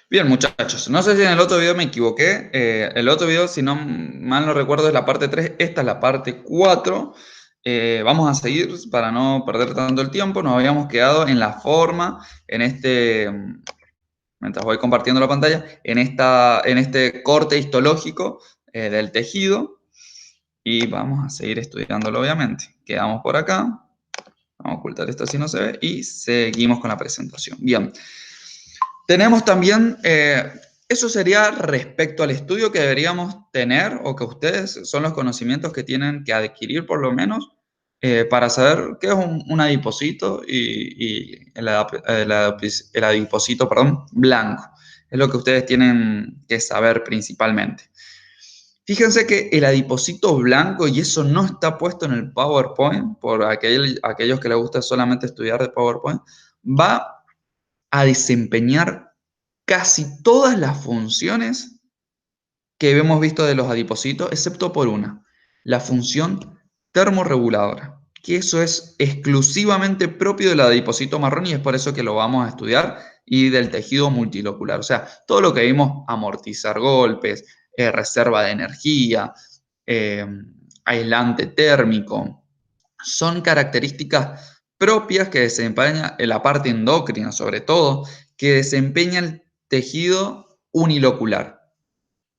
Bien, muchachos, no sé si en el otro video me equivoqué. El otro video, si no mal no recuerdo, es la parte 3. Esta es la parte 4. Vamos a seguir para no perder tanto el tiempo. Nos habíamos quedado en la forma, mientras voy compartiendo la pantalla, en este corte histológico del tejido. Y vamos a seguir estudiándolo, obviamente. Quedamos por acá. Vamos a ocultar esto si no se ve. Y seguimos con la presentación. Bien. Tenemos también, eso sería respecto al estudio que deberíamos tener o que ustedes son los conocimientos que tienen que adquirir por lo menos para saber qué es un adipocito y el adipocito, perdón, blanco. Es lo que ustedes tienen que saber principalmente. Fíjense que el adipocito blanco, y eso no está puesto en el PowerPoint, por aquellos que les gusta solamente estudiar de PowerPoint, va a desempeñar casi todas las funciones que hemos visto de los adipocitos, excepto por una, la función termorreguladora, que eso es exclusivamente propio del adipocito marrón y es por eso que lo vamos a estudiar, y del tejido multilocular. O sea, todo lo que vimos, amortizar golpes, reserva de energía, eh, aislante térmico, son características propias que desempeña en la parte endocrina, sobre todo, que desempeña el tejido unilocular,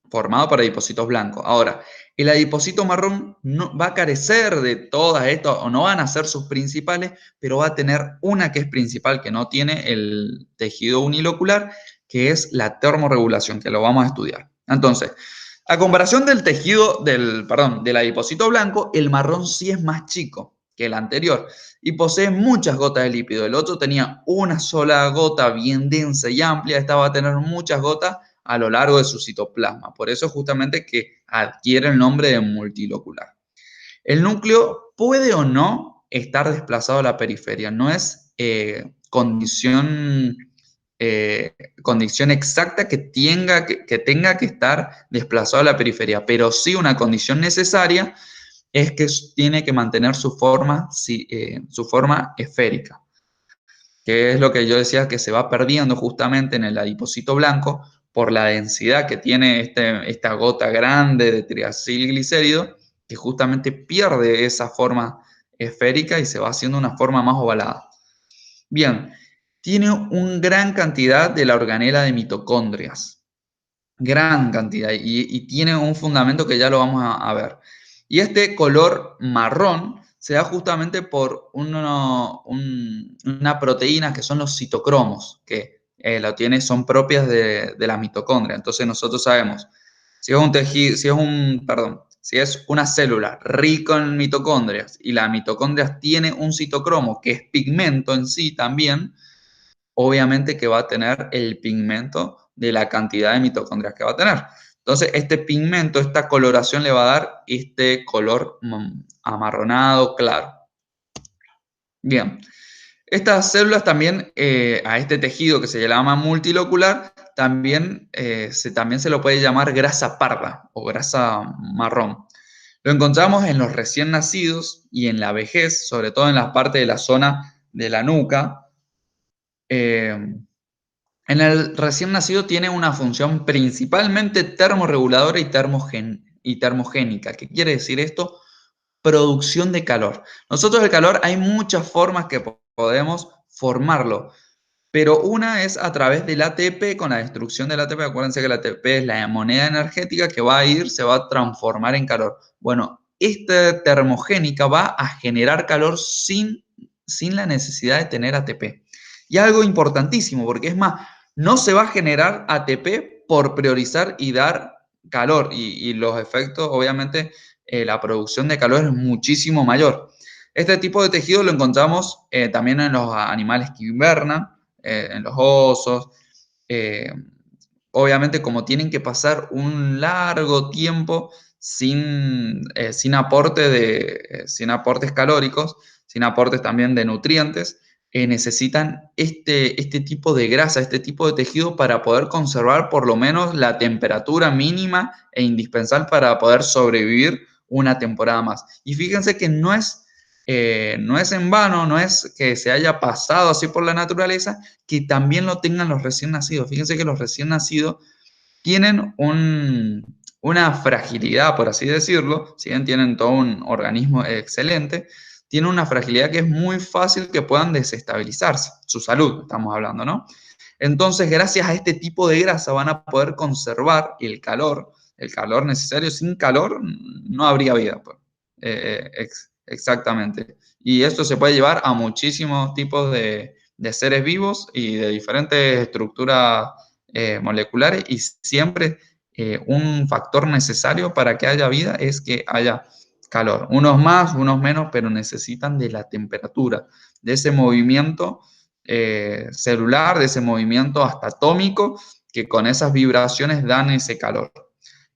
formado por adipocitos blancos. Ahora, el adipocito marrón no, va a carecer de todas estas, o no van a ser sus principales, pero va a tener una que es principal, que no tiene el tejido unilocular, que es la termorregulación, que lo vamos a estudiar. Entonces, a comparación del tejido, del adipocito blanco, el marrón sí es más chico que el anterior y posee muchas gotas de lípido. El otro tenía una sola gota bien densa y amplia, esta va a tener muchas gotas a lo largo de su citoplasma. Por eso justamente que adquiere el nombre de multilocular. El núcleo puede o no estar desplazado a la periferia, no es condición exacta tenga que estar desplazado a la periferia, pero sí una condición necesaria es que tiene que mantener su forma esférica, que es lo que yo decía que se va perdiendo justamente en el adipocito blanco por la densidad que tiene esta gota grande de triacilglicérido, que justamente pierde esa forma esférica y se va haciendo una forma más ovalada. Bien, tiene una gran cantidad de la organela de mitocondrias, gran cantidad, y tiene un fundamento que ya lo vamos a ver. Y este color marrón se da justamente por una proteína que son los citocromos, que son propias de la mitocondria. Entonces nosotros sabemos, si es un tejido, si es una célula rica en mitocondrias y la mitocondria tiene un citocromo que es pigmento en sí también, obviamente que va a tener el pigmento de la cantidad de mitocondrias que va a tener. Entonces, este pigmento, esta coloración le va a dar este color amarronado claro. Bien, estas células también, a este tejido que se llama multilocular, también se lo puede llamar grasa parda o grasa marrón. Lo encontramos en los recién nacidos y en la vejez, sobre todo en la parte de la zona de la nuca. En el recién nacido tiene una función principalmente termorreguladora y termogénica. ¿Qué quiere decir esto? Producción de calor. Nosotros el calor hay muchas formas que podemos formarlo, pero una es a través del ATP, con la destrucción del ATP. Acuérdense que el ATP es la moneda energética que se va a transformar en calor. Bueno, esta termogénica va a generar calor sin la necesidad de tener ATP. Y algo importantísimo, porque es más, no se va a generar ATP por priorizar y dar calor. Y los efectos, obviamente, la producción de calor es muchísimo mayor. Este tipo de tejido lo encontramos también en los animales que invernan, en los osos. eh, Obviamente, como tienen que pasar un largo tiempo sin aportes calóricos, sin aportes también de nutrientes, necesitan este tipo de grasa, este tipo de tejido para poder conservar por lo menos la temperatura mínima e indispensable para poder sobrevivir una temporada más. Y fíjense que no es no es en vano, no es que se haya pasado así por la naturaleza, que también lo tengan los recién nacidos. Fíjense que los recién nacidos tienen una fragilidad, por así decirlo, si bien tienen todo un organismo excelente, tienen una fragilidad que es muy fácil que puedan desestabilizarse, su salud, estamos hablando, ¿no? Entonces, gracias a este tipo de grasa van a poder conservar el calor necesario. Sin calor no habría vida, pues. Exactamente. Y esto se puede llevar a muchísimos tipos de seres vivos y de diferentes estructuras moleculares, y siempre un factor necesario para que haya vida es que haya calor. Unos más, unos menos, pero necesitan de la temperatura, de ese movimiento celular, de ese movimiento hasta atómico, que con esas vibraciones dan ese calor.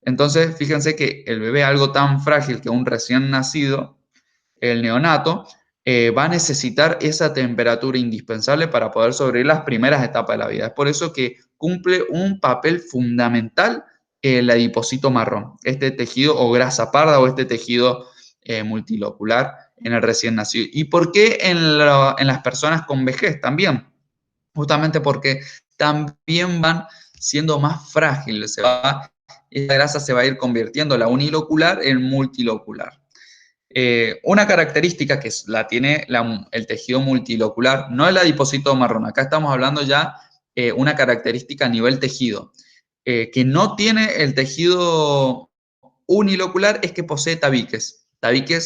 Entonces, fíjense que el bebé, algo tan frágil que un recién nacido, el neonato, va a necesitar esa temperatura indispensable para poder sobrevivir las primeras etapas de la vida. Es por eso que cumple un papel fundamental el adipocito marrón, este tejido o grasa parda o este tejido multilocular en el recién nacido. ¿Y por qué en las personas con vejez también? Justamente porque también van siendo más frágiles, esa grasa se va a ir convirtiendo la unilocular en multilocular. Una característica que la tiene el tejido multilocular, no el adipocito marrón, acá estamos hablando ya una característica a nivel tejido, que no tiene el tejido unilocular, es que posee tabiques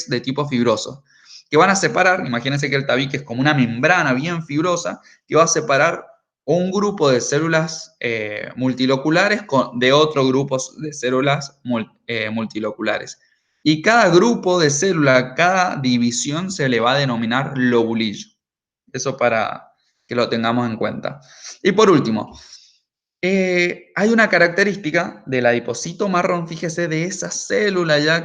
de tipo fibroso, que van a separar, imagínense que el tabique es como una membrana bien fibrosa, que va a separar un grupo de células multiloculares de otro grupo de células multiloculares. Y cada grupo de célula, cada división se le va a denominar lobulillo. Eso para que lo tengamos en cuenta. Y por último, hay una característica del adipocito marrón, fíjese, de esa célula ya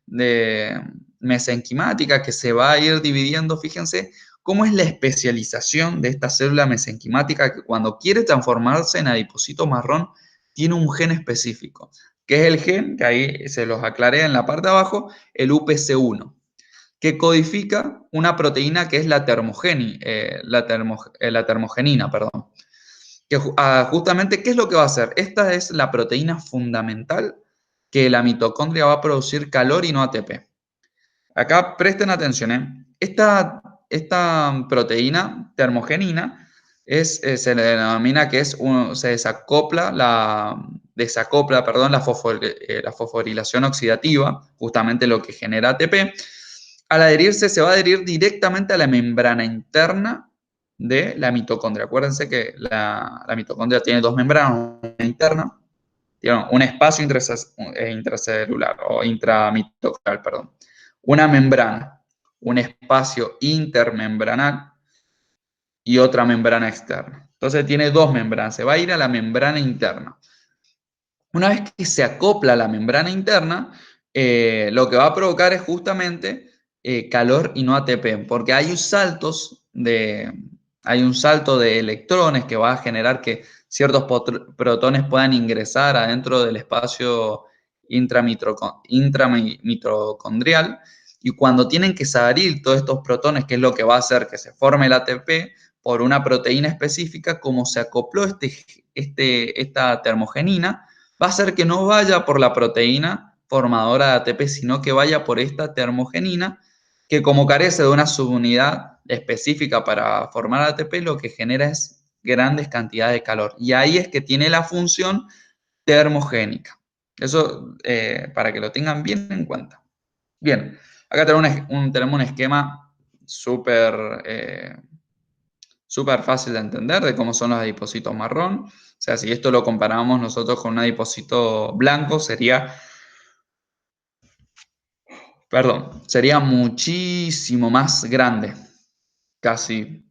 de mesenquimática que se va a ir dividiendo, fíjense cómo es la especialización de esta célula mesenquimática que cuando quiere transformarse en adipocito marrón tiene un gen específico, que es el gen, que ahí se los aclaré en la parte de abajo, el UPC1, que codifica una proteína que es la termogenina, perdón. Que justamente, ¿qué es lo que va a hacer? Esta es la proteína fundamental que la mitocondria va a producir calor y no ATP. Acá presten atención, ¿eh? Esta proteína termogenina se le denomina que se desacopla, perdón, la fosforilación oxidativa, justamente lo que genera ATP. Al adherirse, se va a adherir directamente a la membrana interna de la mitocondria. Acuérdense que la mitocondria tiene dos membranas, una interna, tiene un espacio intracelular o intramitocondrial, perdón. Una membrana, un espacio intermembranal y otra membrana externa. Entonces tiene dos membranas, se va a ir a la membrana interna. Una vez que se acopla a la membrana interna, lo que va a provocar es justamente calor y no ATP, porque hay un salto de electrones que va a generar que ciertos protones puedan ingresar adentro del espacio intramitocondrial, y cuando tienen que salir todos estos protones, que es lo que va a hacer que se forme el ATP por una proteína específica, como se acopló esta termogenina, va a hacer que no vaya por la proteína formadora de ATP, sino que vaya por esta termogenina, que como carece de una subunidad específica para formar ATP, lo que genera es grandes cantidades de calor. Y ahí es que tiene la función termogénica. Eso para que lo tengan bien en cuenta. Bien, acá tenemos un esquema súper fácil de entender de cómo son los adipocitos marrón. O sea, si esto lo comparamos nosotros con un adipocito blanco, sería muchísimo más grande. Casi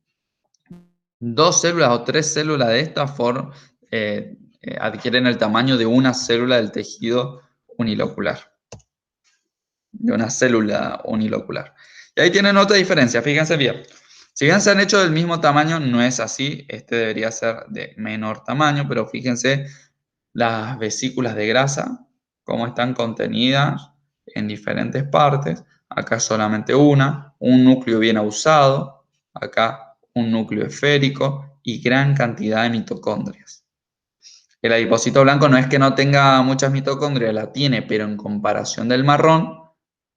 2 células o 3 células de estas adquieren el tamaño de una célula del tejido unilocular. De una célula unilocular. Y ahí tienen otra diferencia, fíjense bien. Si bien se han hecho del mismo tamaño, no es así. Este debería ser de menor tamaño, pero fíjense las vesículas de grasa, cómo están contenidas en diferentes partes. acá solamente una, un núcleo bien usado, acá un núcleo esférico y gran cantidad de mitocondrias. El adipocito blanco no es que no tenga muchas mitocondrias, la tiene, pero en comparación del marrón,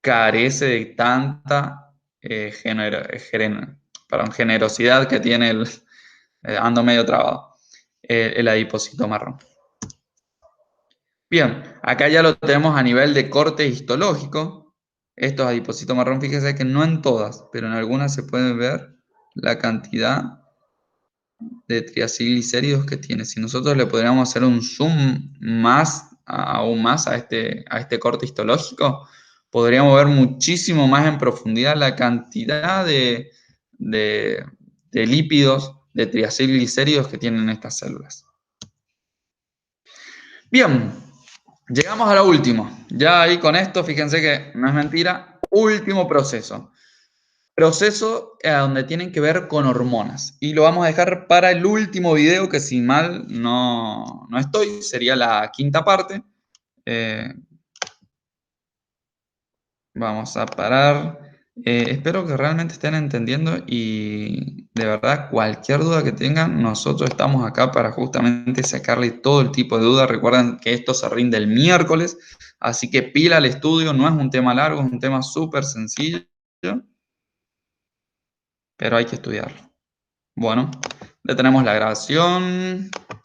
carece de tanta generosidad que tiene el, ando medio trabado, el adipocito marrón. Bien, acá ya lo tenemos a nivel de corte histológico. Estos adipocitos marrón, fíjense que no en todas, pero en algunas se puede ver la cantidad de triacilglicéridos que tiene. Si nosotros le podríamos hacer un zoom más, aún más a este corte histológico, podríamos ver muchísimo más en profundidad la cantidad de, de lípidos, de triacilglicéridos que tienen estas células. Bien, llegamos a lo último. Ya ahí con esto, fíjense que no es mentira, último proceso. Proceso donde tienen que ver con hormonas. Y lo vamos a dejar para el último video, que si mal no estoy, sería la quinta parte. Vamos a parar. Espero que realmente estén entendiendo y de verdad cualquier duda que tengan, nosotros estamos acá para justamente sacarle todo el tipo de dudas. Recuerden que esto se rinde el miércoles, así que pila al estudio, no es un tema largo, es un tema súper sencillo, pero hay que estudiarlo. Bueno, detenemos la grabación.